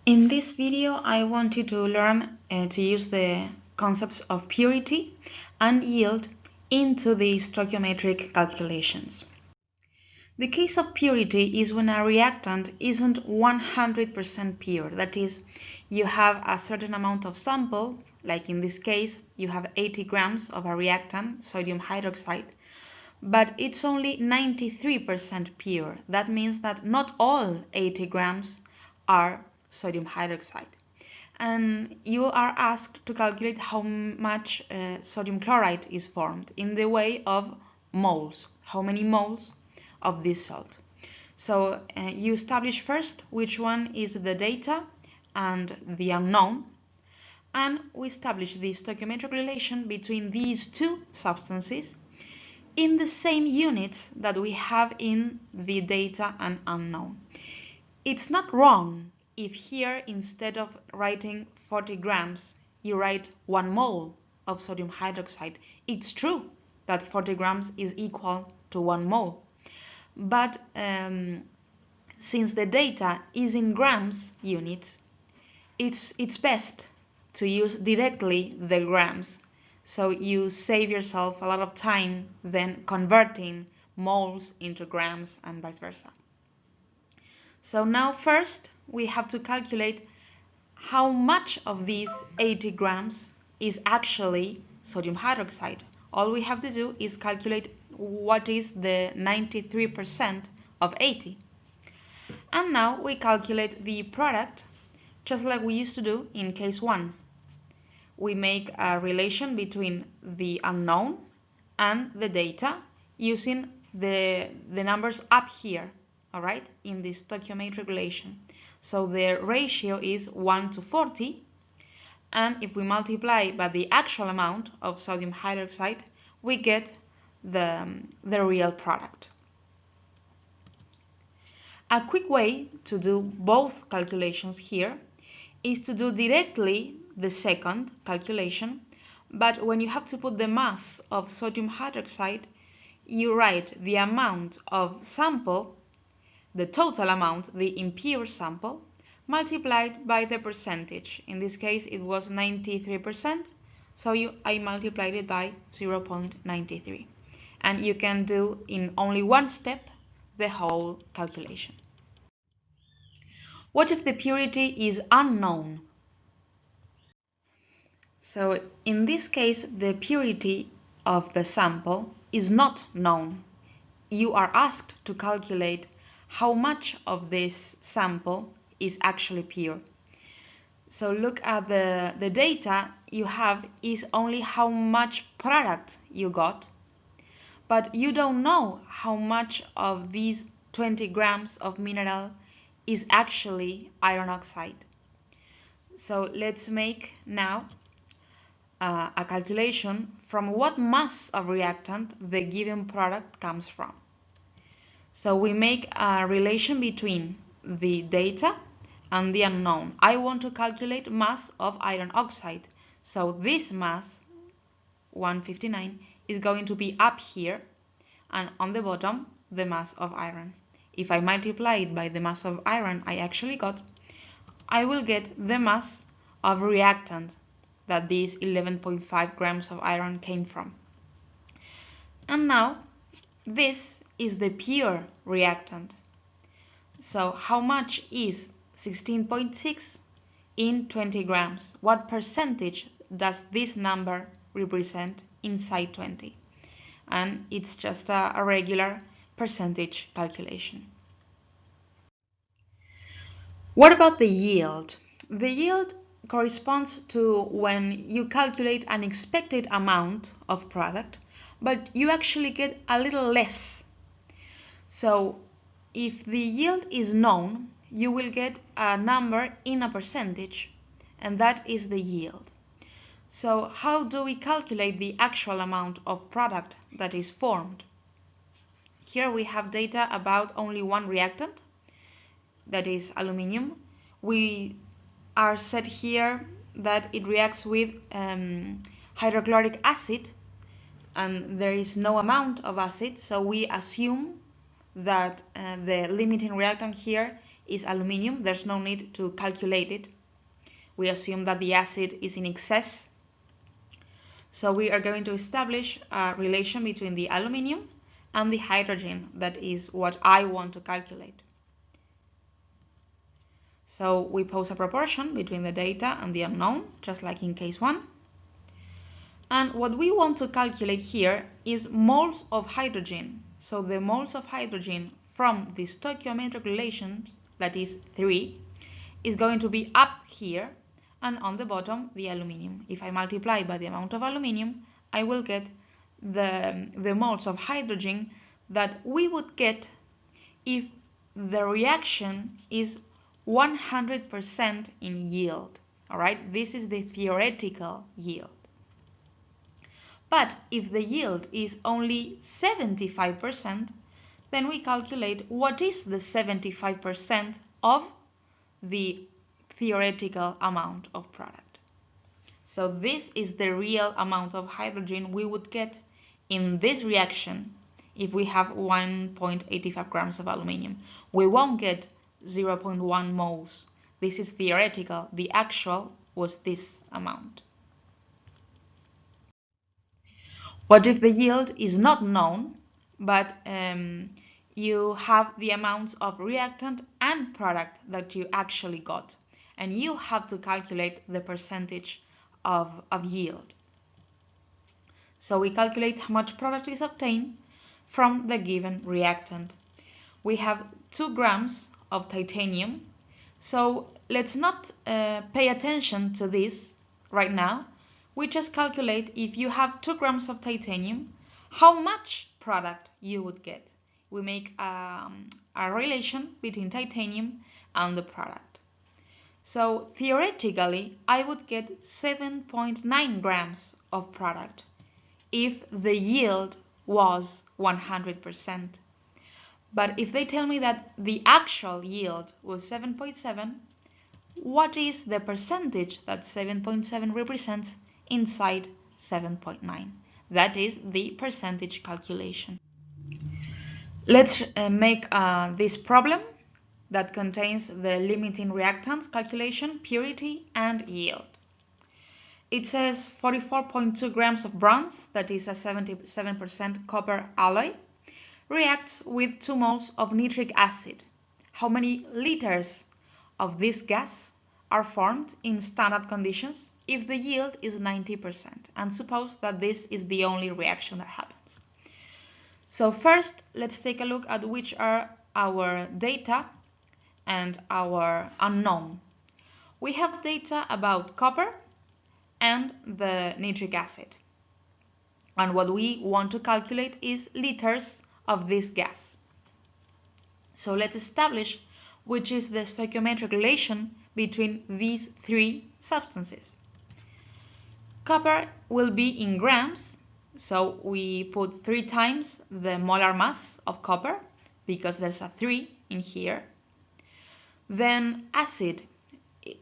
In this video, I want you to learn to use the concepts of purity and yield into the stoichiometric calculations. The case of purity is when a reactant isn't 100% pure. That is, you have a certain amount of sample, like in this case, you have 80 grams of a reactant, sodium hydroxide, but it's only 93% pure. That means that not all 80 grams are sodium hydroxide. And you are asked to calculate how much sodium chloride is formed in the way of moles, how many moles of this salt. So you establish first which one is the data and the unknown, and we establish the stoichiometric relation between these two substances in the same units that we have in the data and unknown. It's not wrong if here, instead of writing 40 grams, you write 1 mole of sodium hydroxide. It's true that 40 grams is equal to 1 mole. But since the data is in grams units, it's best to use directly the grams. So you save yourself a lot of time than converting moles into grams and vice versa. So now first we have to calculate how much of these 80 grams is actually sodium hydroxide. All we have to do is calculate what is the 93% of 80. And now we calculate the product just like we used to do in case 1. We make a relation between the unknown and the data using the numbers up here, all right, in this stoichiometric relation. So the ratio is 1 to 40, and if we multiply by the actual amount of sodium hydroxide, we get the real product. A quick way to do both calculations here is to do directly the second calculation, but when you have to put the mass of sodium hydroxide, you write the amount of sample, the total amount, the impure sample, multiplied by the percentage. In this case, it was 93%, so I multiplied it by 0.93. And you can do in only one step the whole calculation. What if the purity is unknown? So in this case, the purity of the sample is not known. You are asked to calculate how much of this sample is actually pure. So look at the data you have is only how much product you got, but you don't know how much of these 20 grams of mineral is actually iron oxide. So let's make now a calculation from what mass of reactant the given product comes from. So we make a relation between the data and the unknown. I want to calculate mass of iron oxide. So this mass, 159, is going to be up here, and on the bottom, the mass of iron. If I multiply it by the mass of iron I actually got, I will get the mass of reactant that these 11.5 grams of iron came from. And now, this is the pure reactant. So how much is 16.6 in 20 grams? What percentage does this number represent inside 20? And it's just a regular percentage calculation. What about the yield? The yield corresponds to when you calculate an expected amount of product, but you actually get a little less. So if the yield is known, you will get a number in a percentage, and that is the yield. So how do we calculate the actual amount of product that is formed? Here we have data about only one reactant, that is aluminium. We are set here that it reacts with hydrochloric acid, and there is no amount of acid, so we assume that the limiting reactant here is aluminium, there's no need to calculate it. We assume that the acid is in excess. So we are going to establish a relation between the aluminium and the hydrogen. That is what I want to calculate. So we pose a proportion between the data and the unknown, just like in case 1. And what we want to calculate here is moles of hydrogen. So the moles of hydrogen from the stoichiometric relations, that is 3, is going to be up here, and on the bottom the aluminium. If I multiply by the amount of aluminium, I will get the moles of hydrogen that we would get if the reaction is 100% in yield. All right, this is the theoretical yield. But if the yield is only 75%, then we calculate what is the 75% of the theoretical amount of product. So this is the real amount of hydrogen we would get in this reaction if we have 1.85 grams of aluminium. We won't get 0.1 moles. This is theoretical. The actual was this amount. What if the yield is not known, but you have the amounts of reactant and product that you actually got, and you have to calculate the percentage of yield. So we calculate how much product is obtained from the given reactant. We have 2 grams of titanium, so let's not pay attention to this right now. We just calculate if you have 2 grams of titanium, how much product you would get. We make a relation between titanium and the product. So theoretically, I would get 7.9 grams of product if the yield was 100%. But if they tell me that the actual yield was 7.7, what is the percentage that 7.7 represents inside 7.9? That is the percentage calculation. Let's make this problem that contains the limiting reactants calculation, purity, and yield. It says 44.2 grams of bronze, that is a 77% copper alloy, reacts with 2 moles of nitric acid. How many liters of this gas are formed in standard conditions if the yield is 90%? And suppose that this is the only reaction that happens. So first, let's take a look at which are our data and our unknown. We have data about copper and the nitric acid. And what we want to calculate is liters of this gas. So let's establish which is the stoichiometric relation between these 3 substances. Copper will be in grams, so we put 3 times the molar mass of copper because there's a 3 in here. Then acid,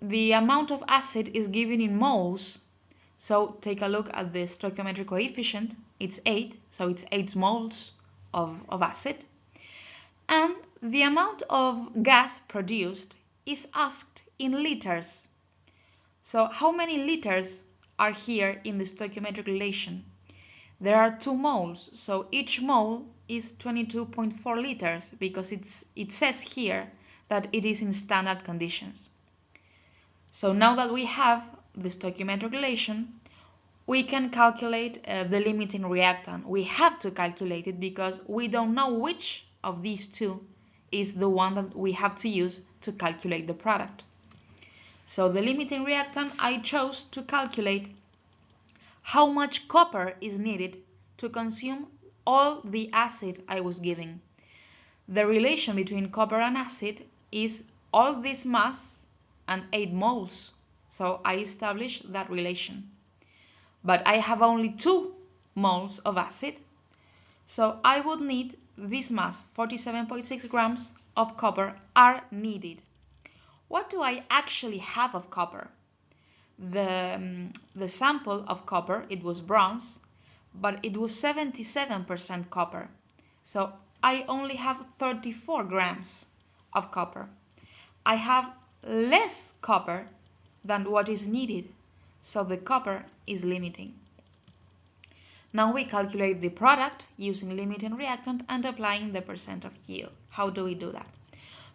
the amount of acid is given in moles, so take a look at the stoichiometric coefficient. It's 8, so it's 8 moles of acid. And the amount of gas produced is asked in liters. So how many liters are here in the stoichiometric relation? There are 2 moles, so each mole is 22.4 liters because it says here that it is in standard conditions. So now that we have the stoichiometric relation, we can calculate the limiting reactant. We have to calculate it because we don't know which of these 2 is the one that we have to use to calculate the product. So the limiting reactant, I chose to calculate how much copper is needed to consume all the acid I was giving. The relation between copper and acid is all this mass and 8 moles. So I established that relation. But I have only 2 moles of acid, so I would need this mass, 47.6 grams of copper are needed. What do I actually have of copper? The sample of copper, it was bronze, but it was 77% copper. So I only have 34 grams of copper. I have less copper than what is needed, so the copper is limiting. Now we calculate the product using limiting reactant and applying the percent of yield. How do we do that?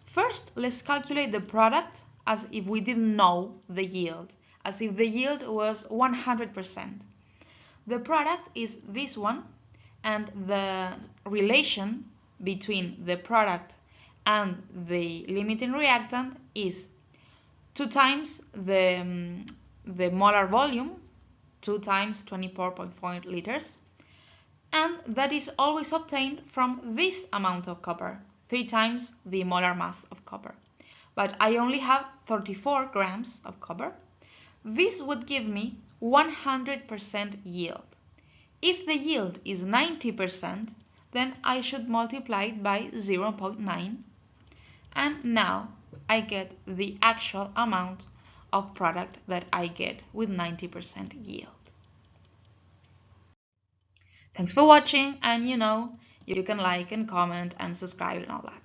First, let's calculate the product as if we didn't know the yield, as if the yield was 100%. The product is this one, and the relation between the product and the limiting reactant is 2 times the molar volume, 2 times 24.4 liters, and that is always obtained from this amount of copper, 3 times the molar mass of copper. But I only have 34 grams of copper. This would give me 100% yield. If the yield is 90%, then I should multiply it by 0.9, and now I get the actual amount of product that I get with 90% yield. Thanks for watching, and you can like and comment and subscribe and all that.